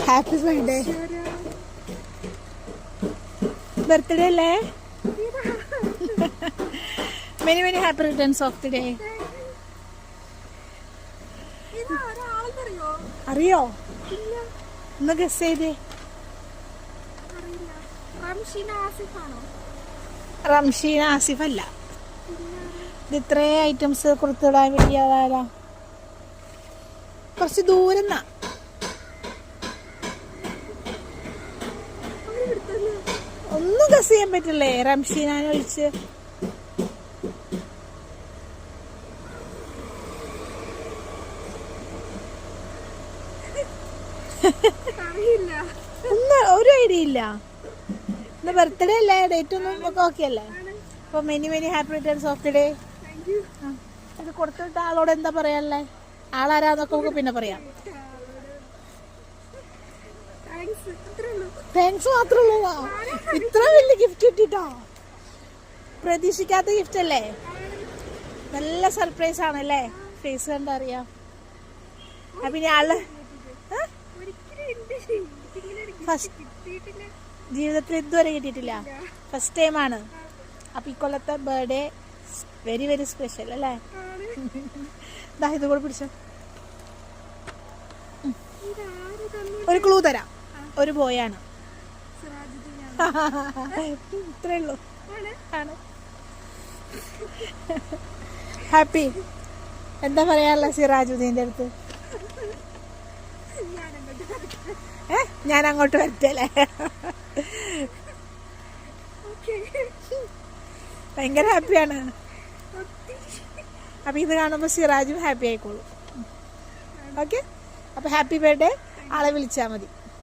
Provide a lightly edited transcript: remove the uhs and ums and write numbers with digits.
Happy birthday. Birthday അല്ലേ? Many many happy returns of the day. അറിയോ? ഒന്ന് guess ചെയ്തേ. റംഷീന ആസിഫ് അല്ല. ഇത് ഇത്രയും ഐറ്റംസ് കൊടുത്തിടാൻ വേണ്ടിയതാരാ? കുറച്ച് ദൂരം. ഒന്നും ഗസ് ചെയ്യാൻ പറ്റില്ലേ? റംഷീനാനെ ഒഴിച്ച്. ഒന്നും ഒരു ഐഡിയ ഇല്ല. ഇന്ന് ബർത്ത്ഡേ അല്ലേ? ഡേറ്റ് ഒന്നും നമുക്ക് ഓക്കെ അല്ലേ? അപ്പൊ many many happy returns of the day. ഇത് കൊടുത്തിട്ട് ആളോട് എന്താ പറയാല്ലേ? ആളാരാന്നൊക്കെ നമുക്ക് പിന്നെ പറയാം. താങ്ക്സ് മാത്രമല്ല, ഇത്ര വലിയ ഗിഫ്റ്റ് കിട്ടിട്ടോ. പ്രതീക്ഷിക്കാത്ത ഗിഫ്റ്റ് അല്ലേ? നല്ല സർപ്രൈസ് ആണല്ലേ? ഫേസ് കണ്ടറിയാം. പിന്നെ ആള് ജീവിതത്തിൽ ഇതുവരെ കിട്ടിയിട്ടില്ല. ഫസ്റ്റ് ടൈം ആണ്. അപ്പൊ ഈ കൊല്ലത്തെ ബർത്ത്ഡേ വെരി വെരി സ്പെഷ്യൽ അല്ലേ? ഇത് കൂടെ പിടിച്ചോ. ഒരു ക്ലൂ തരാം. ഒരു ബോയാണ്. ഇത്രേ ഉള്ളൂ. ഹാപ്പി. എന്താ പറയാനുള്ള സിറാജുദ്ദീൻ്റെ അടുത്ത്? ഞാൻ അങ്ങോട്ട് വരട്ടല്ലേ? ഭയങ്കര ഹാപ്പിയാണ്. അപ്പൊ ഇത് കാണുമ്പോ സിറാജും ഹാപ്പി ആയിക്കോളൂ. ഓക്കെ. അപ്പൊ ഹാപ്പി ബർത്ത്ഡേ. ആളെ വിളിച്ചാൽ മതി.